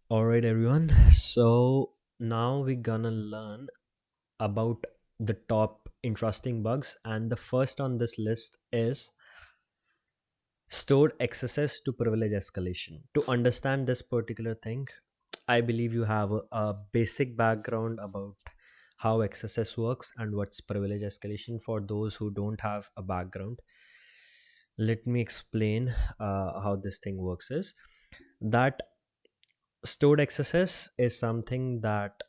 All right, everyone. So now we're gonna learn about the top interesting bugs, and the first on this list is stored accesses to privilege escalation. To understand this particular thing, I believe you have a basic background about how XSS works and what's privilege escalation. For those who don't have a background, let me explain how this thing works. Is that stored XSS is something that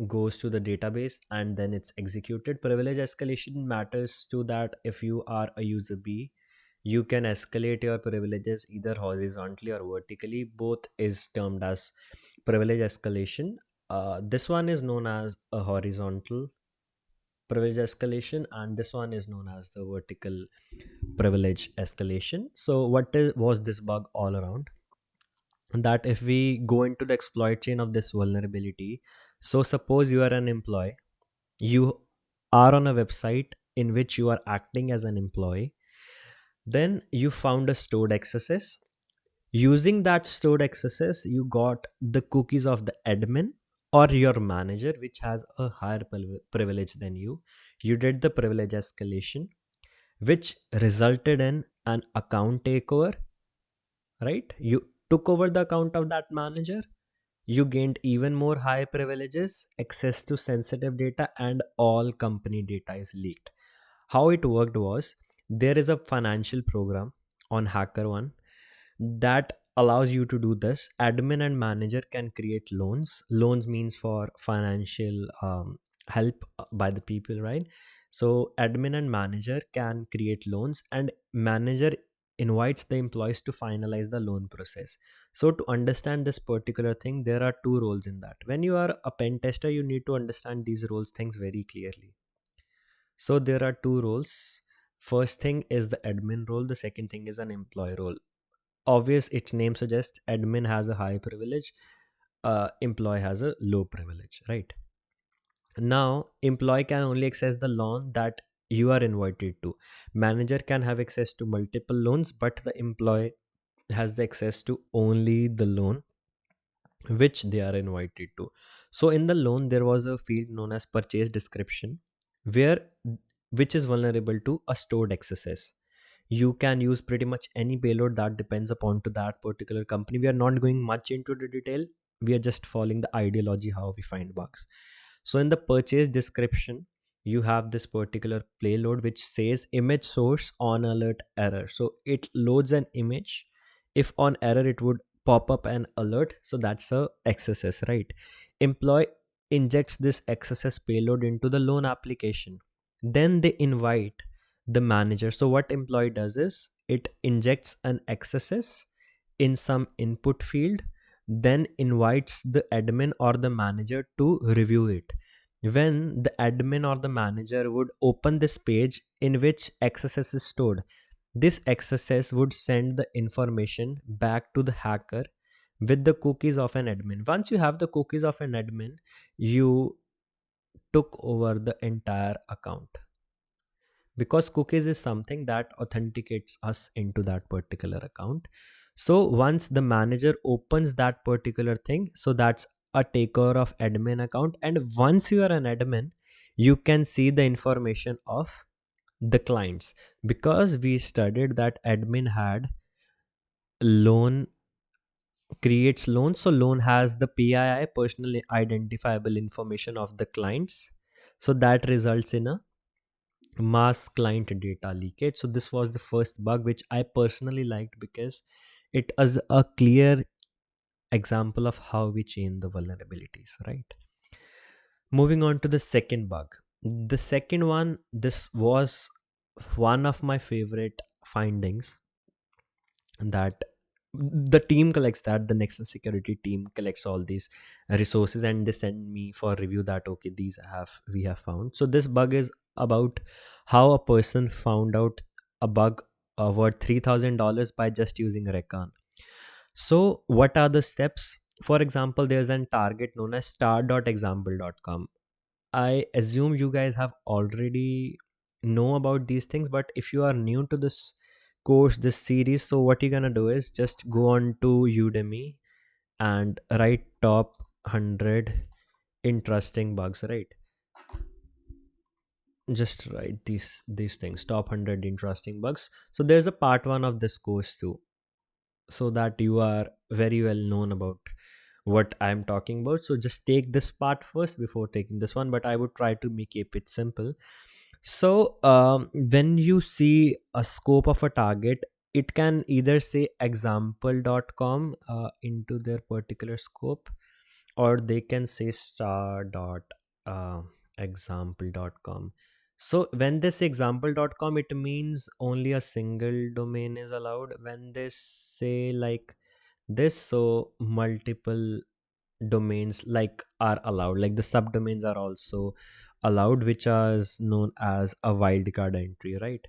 goes to the database and then it's executed. Privilege escalation matters to that if you are a user B, you can escalate your privileges either horizontally or vertically. Both is termed as privilege escalation. This one is known as a horizontal privilege escalation, and this one is known as the vertical privilege escalation. So, was this bug all around? That if we go into the exploit chain of this vulnerability, so suppose you are an employee, you are on a website in which you are acting as an employee, then you found a stored XSS. Using that stored XSS, you got the cookies of the admin or your manager, which has a higher privilege than you. You did the privilege escalation, which resulted in an account takeover, right? You took over the account of that manager. You gained even more high privileges, access to sensitive data, and all company data is leaked. How it worked was, there is a financial program on hackerone that allows you to do this. Admin and manager can create loans. Loans means for financial help by the people, right? So admin and manager can create loans, and manager invites the employees to finalize the loan process. So to understand this particular thing, there are two roles in that. When you are a pen tester, you need to understand these roles things very clearly. So there are two roles. First thing is the admin role, the second thing is an employee role. Obvious, its name suggests admin has a high privilege, employee has a low privilege, right? Now employee can only access the loan that you are invited to. Manager can have access to multiple loans, but the employee has the access to only the loan which they are invited to. So in the loan there was a field known as purchase description, where which is vulnerable to a stored XSS. You can use pretty much any payload that depends upon to that particular company. We are not going much into the detail, we are just following the ideology how we find bugs. So in the purchase description, you have this particular payload which says image source on alert error. So it loads an image. If on error, it would pop up an alert. So that's a XSS, right? Employee injects this XSS payload into the loan application. Then they invite the manager. So what employee does is it injects an XSS in some input field, then invites the admin or the manager to review it. When the admin or the manager would open this page in which XSS is stored, this XSS would send the information back to the hacker with the cookies of an admin. Once you have the cookies of an admin, you took over the entire account, because cookies is something that authenticates us into that particular account. So once the manager opens that particular thing, so that's a taker of admin account. And once you are an admin, you can see the information of the clients, because we studied that admin had loan creates loan. So loan has the PII, personal identifiable information of the clients. So that results in a mass client data leakage. So this was the first bug which I personally liked, because it is a clear example of how we change the vulnerabilities, right? Moving on to the second bug. The second one, this was one of my favorite findings, that the team collects, that the Nexus security team collects all these resources and they send me for review that okay, these have we have found. So this bug is about how a person found out a bug worth $3,000 by just using Recon. So what are the steps? For example, there's an target known as star.example.com. I assume you guys have already know about these things, but if you are new to this course, this series, so what you're gonna do is just go on to Udemy and write top 100 interesting bugs, right? Just write these things, top 100 interesting bugs. So there's a part 1 of this course too, so that you are very well known about what I'm talking about. So just take this part first before taking this one, but I would try to make keep it simple. So when you see a scope of a target, it can either say example.com into their particular scope, or they can say star dot uh, example.com. So when they say example.com, it means only a single domain is allowed. When they say like this, so multiple domains like are allowed, like the subdomains are also allowed, which is known as a wildcard entry, right?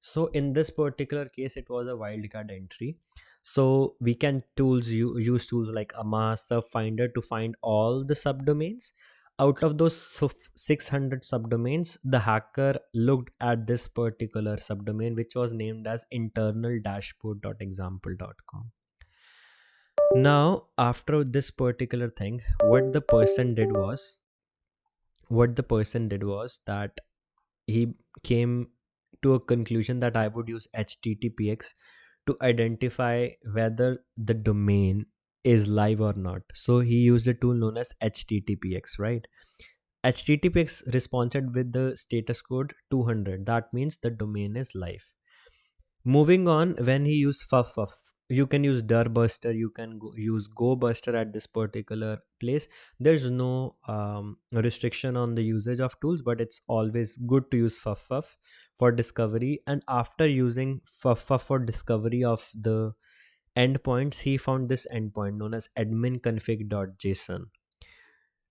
So in this particular case, it was a wildcard entry. So we can use tools like ama subfinder to find all the subdomains. Out of those 600 subdomains, the hacker looked at this particular subdomain, which was named as internal dashboard.example.com. Now, after this particular thing, what the person did was that he came to a conclusion that I would use HTTPX to identify whether the domain is live or not. So he used a tool known as HTTPX, right? HTTPX responded with the status code 200. That means the domain is live. Moving on, when he used fuff, you can use Durbuster, you can use GoBuster at this particular place. There's no restriction on the usage of tools, but it's always good to use fuff for discovery. And after using fuff for discovery of the endpoints, he found this endpoint known as adminconfig.json,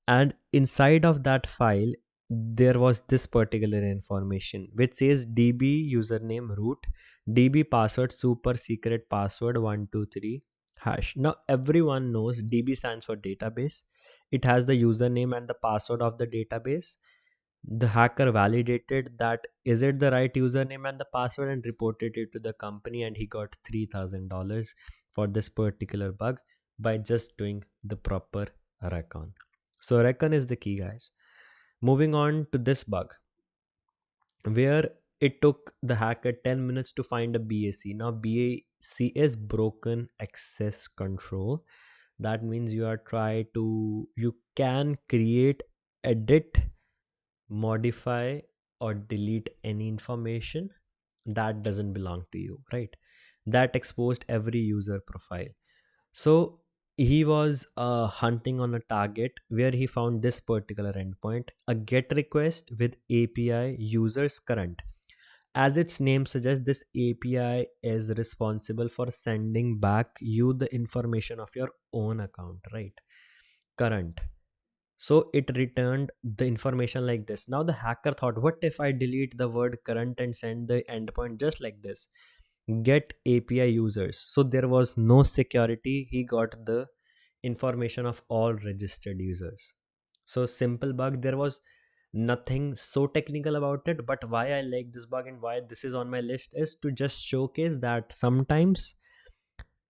and inside of that file there was this particular information which says db username root, db password super secret password 123 hash. Now everyone knows db stands for database. It has the username and the password of the database. The hacker validated that is it the right username and the password and reported it to the company, and he got $3,000 for this particular bug by just doing the proper recon. So recon is the key, guys. Moving on to this bug, where it took the hacker 10 minutes to find a BAC. Now BAC is broken access control. That means you can create, edit, modify, or delete any information that doesn't belong to you, right? That exposed every user profile. So he was hunting on a target where he found this particular endpoint, a get request with API users current. As its name suggests, this API is responsible for sending back you the information of your own account, right? Current. So it returned the information like this. Now the hacker thought, what if I delete the word current and send the endpoint just like this? Get API users. So there was no security. He got the information of all registered users. So simple bug. There was nothing so technical about it. But why I like this bug and why this is on my list is to just showcase that sometimes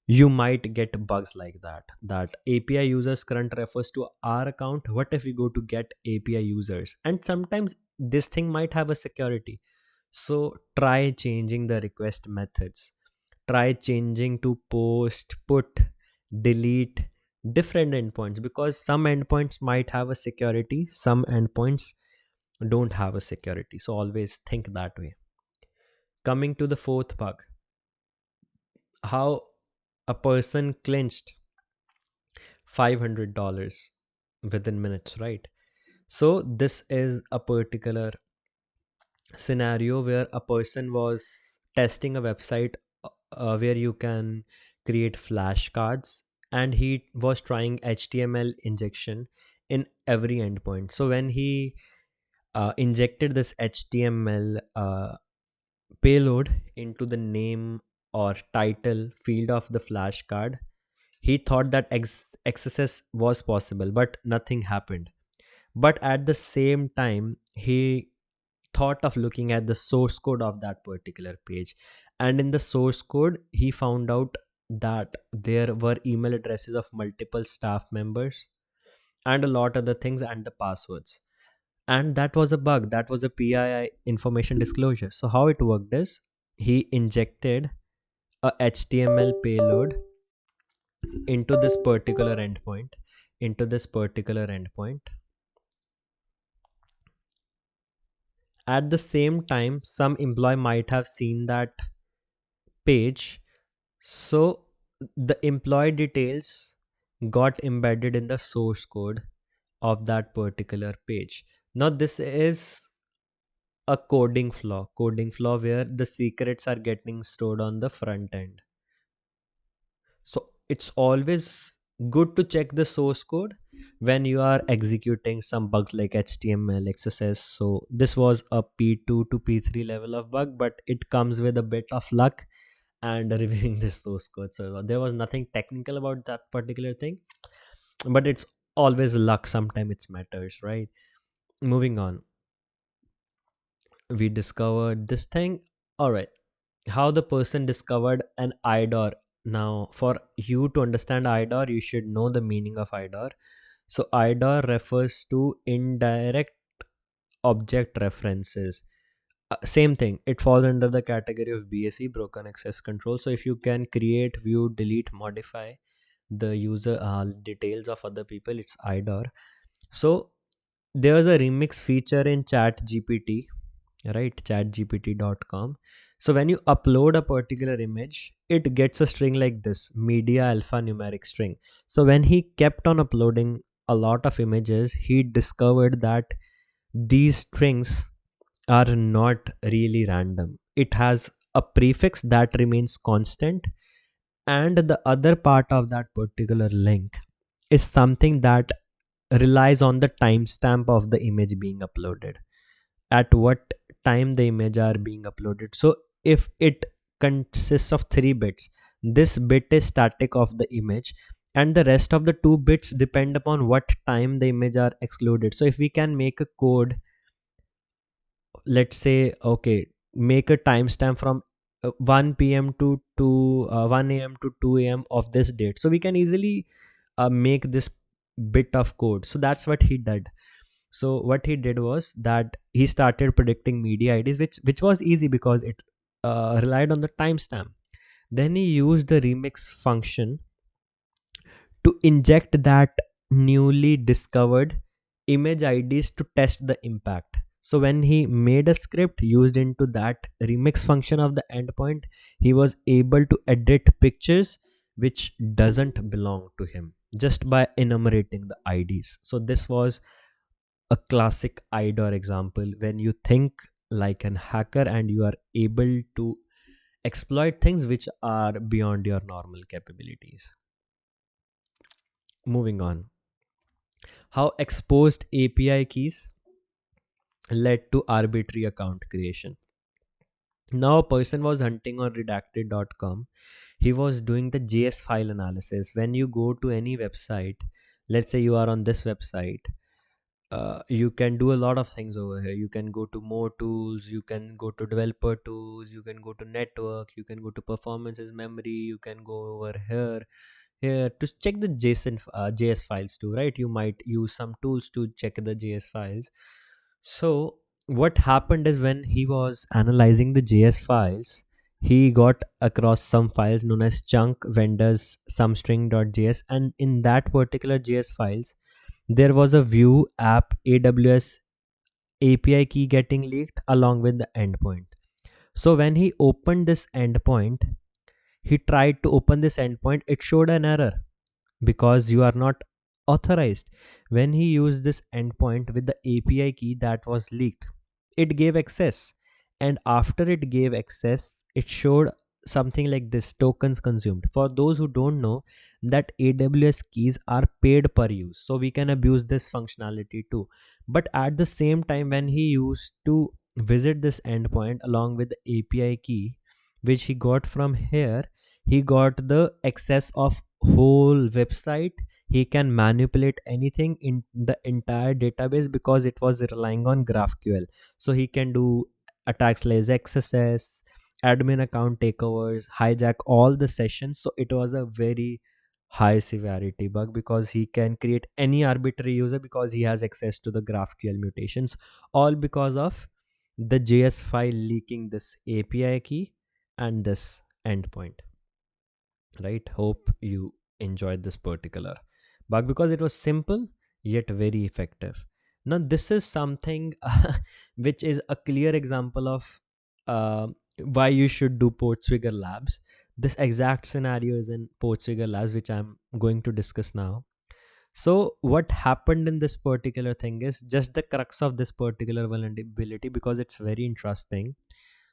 you might get bugs like that API users current refers to our account. What if we go to get API users? And sometimes this thing might have a security. So try changing the request methods. Try changing to post, put, delete different endpoints, because some endpoints might have a security, some endpoints don't have a security. So always think that way. Coming to the fourth bug, how a person clinched $500 within minutes, right? So this is a particular scenario where a person was testing a website where you can create flashcards, and he was trying HTML injection in every endpoint. So when he injected this HTML payload into the name or title field of the flashcard, he thought that XSS was possible, but nothing happened. But at the same time, he thought of looking at the source code of that particular page. And in the source code, he found out that there were email addresses of multiple staff members and a lot other things and the passwords. And that was a bug. That was a PII, information disclosure. So how it worked is he injected a HTML payload into this particular endpoint, into this particular endpoint. At the same time, some employee might have seen that page. So the employee details got embedded in the source code of that particular page. Now this is a coding flaw where the secrets are getting stored on the front end. So it's always good to check the source code when you are executing some bugs like HTML, XSS. So this was a P2 to P3 level of bug, but it comes with a bit of luck and reviewing the source code. So there was nothing technical about that particular thing, but it's always luck. Sometimes it matters, right? Moving on, we discovered this thing. All right, how the person discovered an IDOR. Now, for you to understand IDOR, you should know the meaning of IDOR. So, IDOR refers to indirect object references. Same thing, it falls under the category of BAC, broken access control. So, if you can create, view, delete, modify the user details of other people, it's IDOR. So, there's a remix feature in Chat GPT, right? Chatgpt.com. So when you upload a particular image, it gets a string like this, media alphanumeric string. So when he kept on uploading a lot of images, he discovered that these strings are not really random. It has a prefix that remains constant, and the other part of that particular link is something that relies on the timestamp of the image being uploaded, at what time the image are being uploaded. So if it consists of 3 bits, this bit is static of the image, and the rest of the 2 bits depend upon what time the image are excluded. So if we can make a code, let's say, okay, make a timestamp from 1 p.m. to 1 a.m. to 2 a.m. of this date, so we can easily make this bit of code. So that's what he did. So what he did was that he started predicting media IDs, which was easy because it relied on the timestamp. Then he used the remix function to inject that newly discovered image IDs to test the impact. So when he made a script used into that remix function of the endpoint, he was able to edit pictures which doesn't belong to him just by enumerating the IDs. So this was a classic IDOR example when you think like an hacker and you are able to exploit things which are beyond your normal capabilities. Moving on, how exposed API keys led to arbitrary account creation. Now, a person was hunting on redacted.com. He was doing the JS file analysis. When you go to any website, let's say you are on this website, you can do a lot of things over here. You can go to more tools, you can go to developer tools, you can go to network, you can go to performances, memory, you can go over here to check the JS files too, right? You might use some tools to check the JS files. So what happened is when he was analyzing the JS files, he got across some files known as chunk vendors sumstring.js, and in that particular JS files there was a view app AWS API key getting leaked along with the endpoint. So when he opened this endpoint, he tried to open this endpoint, it showed an error because you are not authorized. When he used this endpoint with the API key that was leaked, it gave access. And after it gave access, it showed something like this, tokens consumed. For those who don't know, that AWS keys are paid per use. So we can abuse this functionality too. But at the same time, when he used to visit this endpoint along with the API key, which he got from here, he got the access of whole website. He can manipulate anything in the entire database because it was relying on GraphQL. So he can do attacks like XSS, admin account takeovers, hijack all the sessions. So it was a very high severity bug because he can create any arbitrary user because he has access to the GraphQL mutations, all because of the JS file leaking this API key and this endpoint. Right? Hope you enjoyed this particular bug because it was simple yet very effective. Now, this is something which is a clear example of uh, why you should do Portswigger Labs. This exact scenario is in Portswigger Labs, which I'm going to discuss now. So, what happened in this particular thing is just the crux of this particular vulnerability because it's very interesting.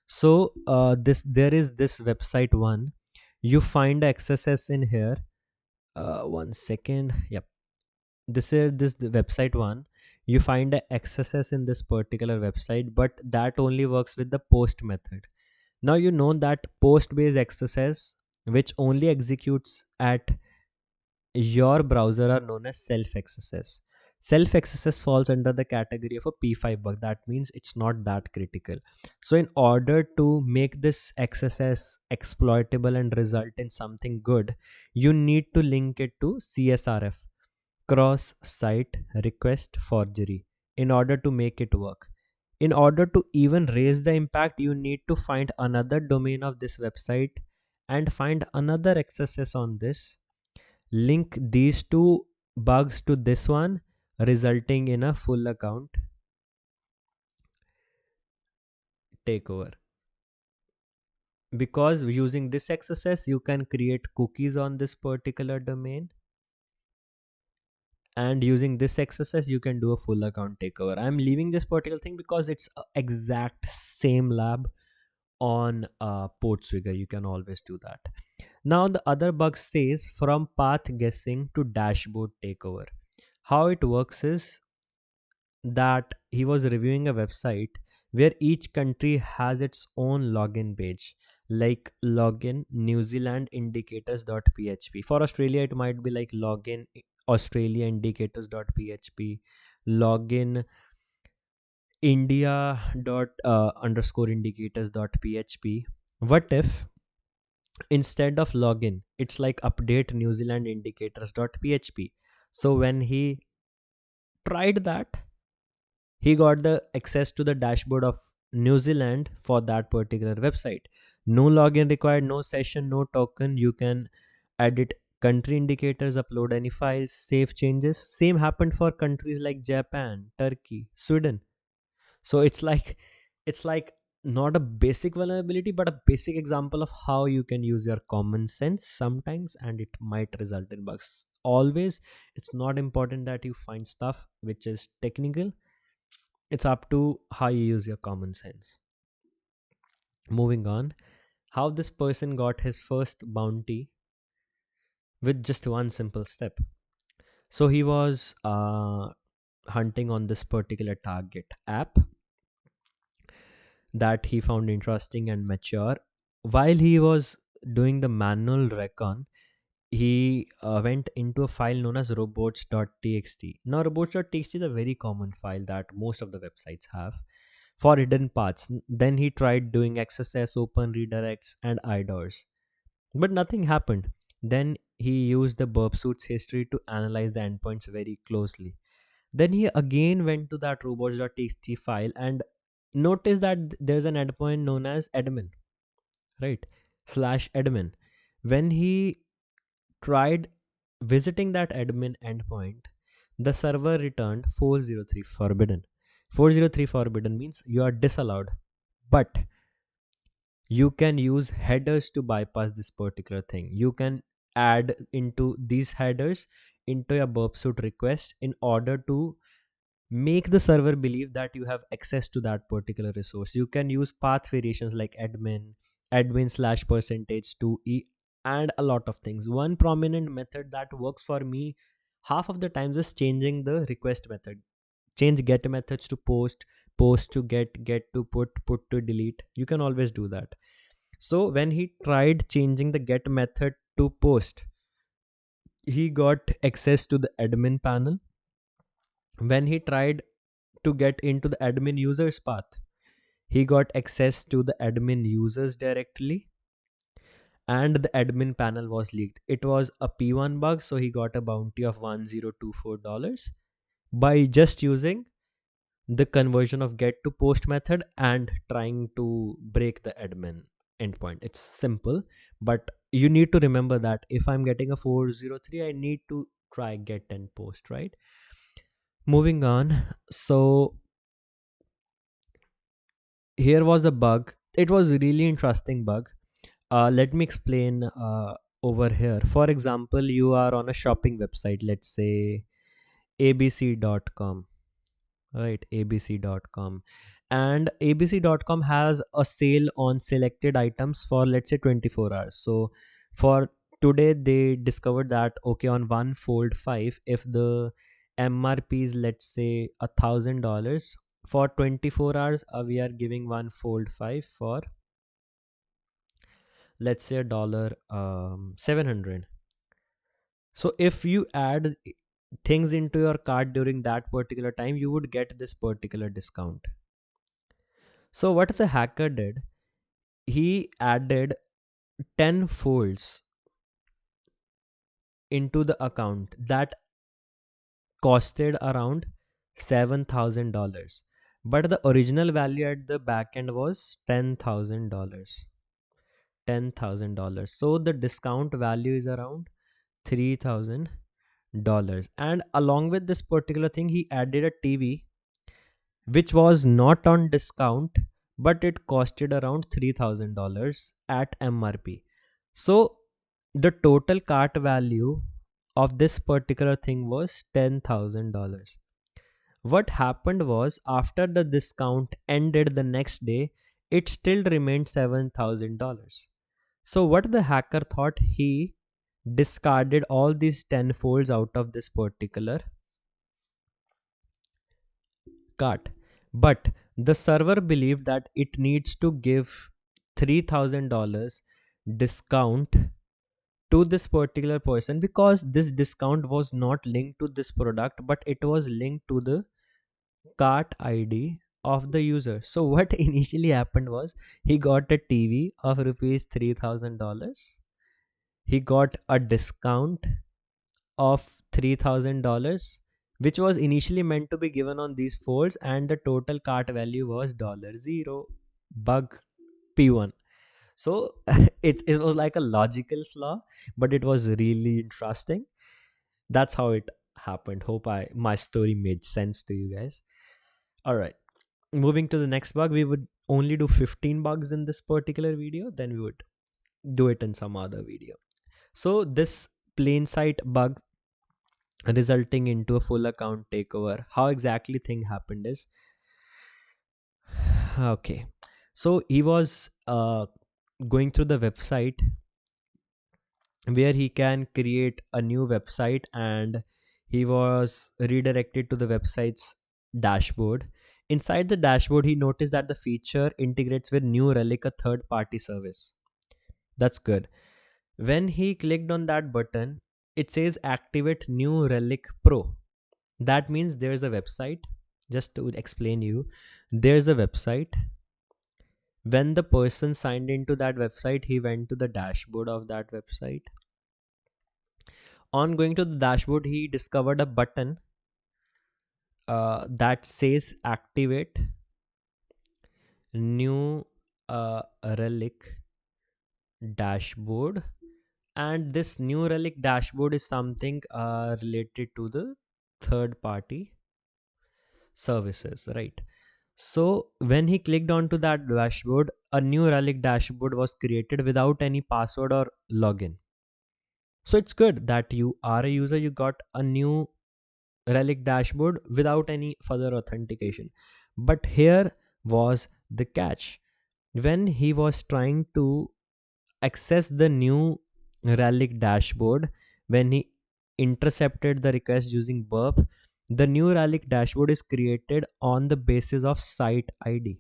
So, this there is this website one. You find XSS in here. One second. Yep, this is this the website one. You find a XSS in this particular website, but that only works with the post method. Now you know that post based XSS, which only executes at your browser, are known as self XSS. Self XSS falls under the category of a P5 bug. That means it's not that critical. So, in order to make this XSS exploitable and result in something good, you need to link it to CSRF, cross site request forgery, in order to make it work. In order to even raise the impact, you need to find another domain of this website and find another XSS on this, link these two bugs to this one, resulting in a full account takeover. Because using this XSS, you can create cookies on this particular domain, and using this XSS, you can do a full account takeover. I'm leaving this particular thing because it's a exact same lab on Portswigger. You can always do that. Now the other bug says from path guessing to dashboard takeover. How it works is that he was reviewing a website where each country has its own login page, like login New Zealand indicators.php. For Australia, it might be like login Australia indicators.php, login India dot underscore indicators dot php. What if instead of login, it's like update New Zealand indicators dot php? So when he tried that, he got the access to the dashboard of New Zealand for that particular website. No login required, no session, no token. You can edit country indicators, upload any files, save changes. Same happened for countries like Japan, Turkey, Sweden. So it's like not a basic vulnerability, but a basic example of how you can use your common sense sometimes, and it might result in bugs. Always, it's not important that you find stuff which is technical. It's up to how you use your common sense. Moving on, how this person got his first bounty with just one simple step. So he was hunting on this particular target app that he found interesting and mature. While he was doing the manual recon, he went into a file known as robots.txt. Now, robots.txt is a very common file that most of the websites have for hidden paths. Then he tried doing XSS, open redirects, and IDORs, but nothing happened. Then he used the burp suits history to analyze the endpoints very closely. Then he again went to that robots.txt file and noticed that there's an endpoint known as admin, right? Slash admin. When he tried visiting that admin endpoint, the server returned 403 forbidden. 403 forbidden means you are disallowed, but you can use headers to bypass this particular thing. You can add into these headers into your burp suit request in order to make the server believe that you have access to that particular resource. You can use path variations like admin slash percentage to e, and a lot of things. One prominent method that works for me half of the times is changing the request method. Change get methods to post, post to get to put, put to delete. You can always do that. So when he tried changing the get method to post, he got access to the admin panel. When he tried to get into the admin users path, He got access to the admin users directly, and the admin panel was leaked. It was a P1 bug, so he got a bounty of $1024 by just using the conversion of get to post method and trying to break the admin endpoint. It's simple, but you need to remember that if I'm getting a 403, I need to try get and post, right? Moving on. So here was a bug. It was a really interesting bug. Let me explain over here. For example, you are on a shopping website, let's say abc.com, right? abc.com, and abc.com has a sale on selected items for, let's say, 24 hours. So for today they discovered that, okay, on one fold 5, if the mrp is, let's say, $1,000, for 24 hours we are giving one fold 5 for, let's say, a dollar 700. So if you add things into your cart during that particular time, you would get this particular discount. So what the hacker did, he added 10 folds into the account that costed around $7,000, but the original value at the back end was $10,000. $10,000. So the discount value is around $3,000. And along with this particular thing, he added a TV which was not on discount, but it costed around $3,000 at MRP. So the total cart value of this particular thing was $10,000. What happened was, after the discount ended the next day, it still remained $7,000. So what the hacker thought, he discarded all these 10 folds out of this particular cart. But the server believed that it needs to give $3,000 discount to this particular person, because this discount was not linked to this product, but it was linked to the cart ID of the user. So what initially happened was, he got a TV of rupees $3,000. He got a discount of $3,000, which was initially meant to be given on these folds, and the total cart value was $0. Bug P1. So it was like a logical flaw, but it was really interesting. That's how it happened. Hope my story made sense to you guys. All right. Moving to the next bug, we would only do 15 bugs in this particular video, then we would do it in some other video. So this plain sight bug resulting into a full account takeover, how exactly thing happened is, okay, so he was going through the website where he can create a new website, and he was redirected to the website's dashboard. Inside the dashboard, he noticed that the feature integrates with New Relic, a third party service. That's good. When he clicked on that button, it says activate New Relic Pro. That means there's a website. Just to explain you, there's a website. When the person signed into that website, he went to the dashboard of that website. On going to the dashboard, he discovered a button that says activate new relic dashboard, and this new relic dashboard is something related to the third party services, right? So when he clicked onto that dashboard, a new relic dashboard was created without any password or login. So it's good that you are a user, you got a new relic dashboard without any further authentication. But here was the catch. When he was trying to access the new relic dashboard, when he intercepted the request using burp, the new relic dashboard is created on the basis of site ID.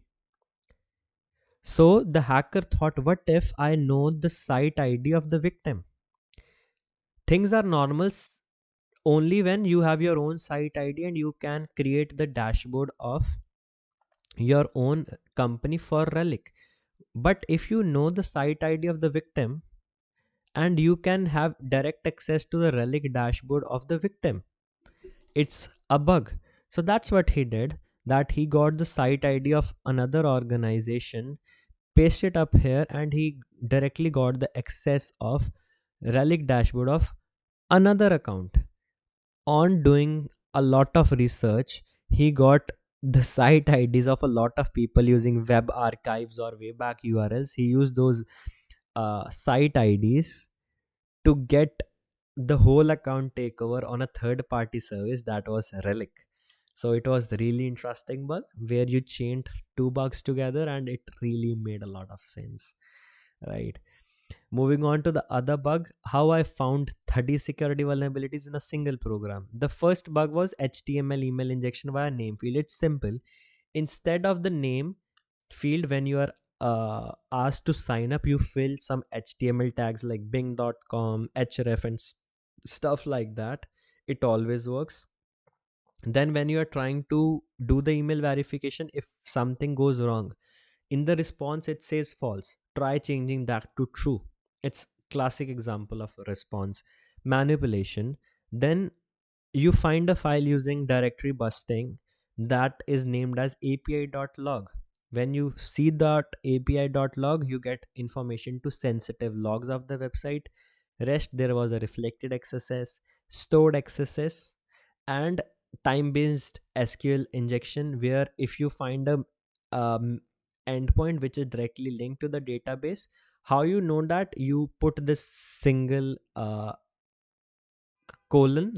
So the hacker thought, what if I know the site ID of the victim? Things are normal only when you have your own site ID and you can create the dashboard of your own company for relic. But if you know the site id of the victim, and you can have direct access to the relic dashboard of the victim, it's a bug. So that's what he did, that he got the site id of another organization, pasted it up here, and he directly got the access of relic dashboard of another account. On doing a lot of research, he got the site ids of a lot of people using web archives or wayback urls. He used those site ids to get the whole account takeover on a third party service, that was relic. So it was really interesting bug where you chained two bugs together, and it really made a lot of sense, right? Moving on to the other bug, how I found 30 security vulnerabilities in a single program. The first bug was HTML email injection via name field. It's simple. Instead of the name field, when you are asked to sign up, you fill some HTML tags like bing.com, href, and stuff like that. It always works. Then when you are trying to do the email verification, if something goes wrong, in the response it says false, try changing that to true. It's classic example of response manipulation. Then you find a file using directory busting that is named as api.log. When you see that api.log, you get information to sensitive logs of the website. Rest, there was a reflected xss, stored xss, and time based sql injection, where if you find a endpoint which is directly linked to the database, how you know that, you put this single colon,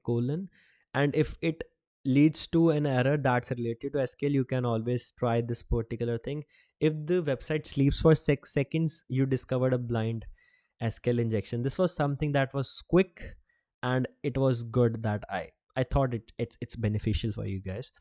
colon, and if it leads to an error that's related to sql, you can always try this particular thing. If the website sleeps for 6 seconds, you discovered a blind sql injection. This was something that was quick, and it was good, that I thought it's beneficial for you guys.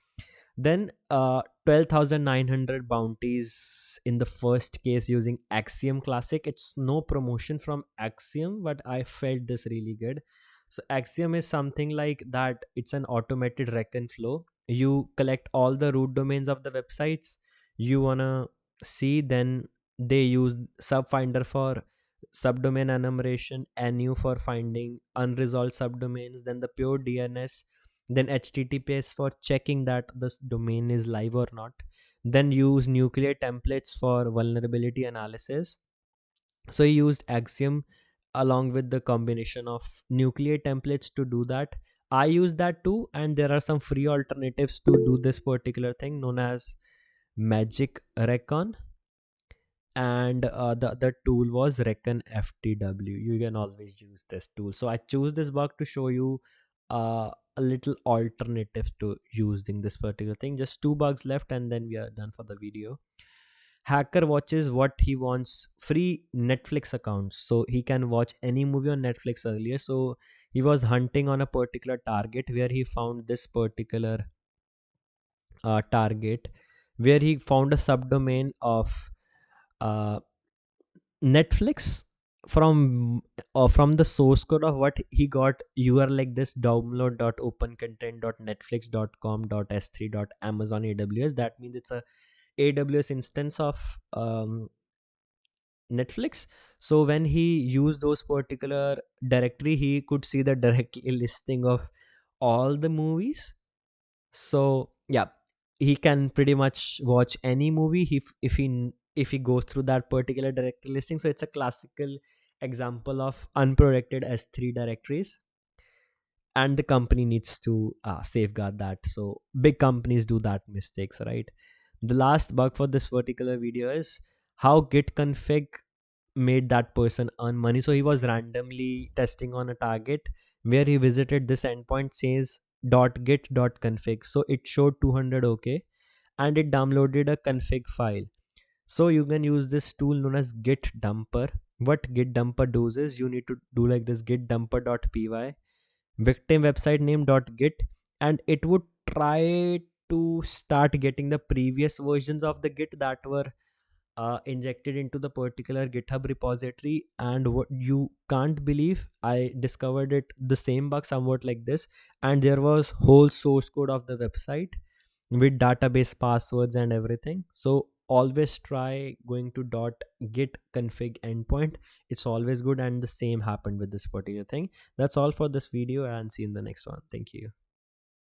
Then 12,900 bounties in the first case using Axiom Classic. It's no promotion from Axiom, but I felt this really good. So Axiom is something like that. It's an automated Recon flow. You collect all the root domains of the websites you wanna see. Then they use Subfinder for subdomain enumeration, NU for finding unresolved subdomains, then the pure DNS, then HTTPS for checking that this domain is live or not. Then use nuclear templates for vulnerability analysis. So he used Axiom along with the combination of nuclear templates to do that. I use that too, and there are some free alternatives to do this particular thing known as Magic Recon, and the other tool was Recon FTW. You can always use this tool. So I choose this bug to show you a little alternative to using this particular thing. Just two bugs left, and then we are done for the video. Hacker watches what he wants. Free Netflix accounts, so he can watch any movie on Netflix earlier. So he was hunting on a particular target where he found this particular target, where he found a subdomain of uh, Netflix. From the source code of what he got, you are like this: download.opencontent.netflix.com.s3.amazon aws. That means it's a AWS instance of Netflix. So when he used those particular directory, he could see the directly listing of all the movies. So yeah, he can pretty much watch any movie if he goes through that particular directory listing. So it's a classical example of unprotected S3 directories, and the company needs to safeguard that. So big companies do that mistakes, right? The last bug for this particular video is how git config made that person earn money. So he was randomly testing on a target where he visited this endpoint says .git.config. So it showed 200 okay, and it downloaded a config file. So you can use this tool known as git dumper. What git dumper does is you need to do like this: git dumper.py victim website name.git, and it would try to start getting the previous versions of the git that were injected into the particular GitHub repository. And what you can't believe, I discovered it the same bug somewhat like this, and there was whole source code of the website. with database passwords and everything. So always try going to git config endpoint. It's always good, and the same happened with this particular thing. That's all for this video, and see you in the next one. Thank you.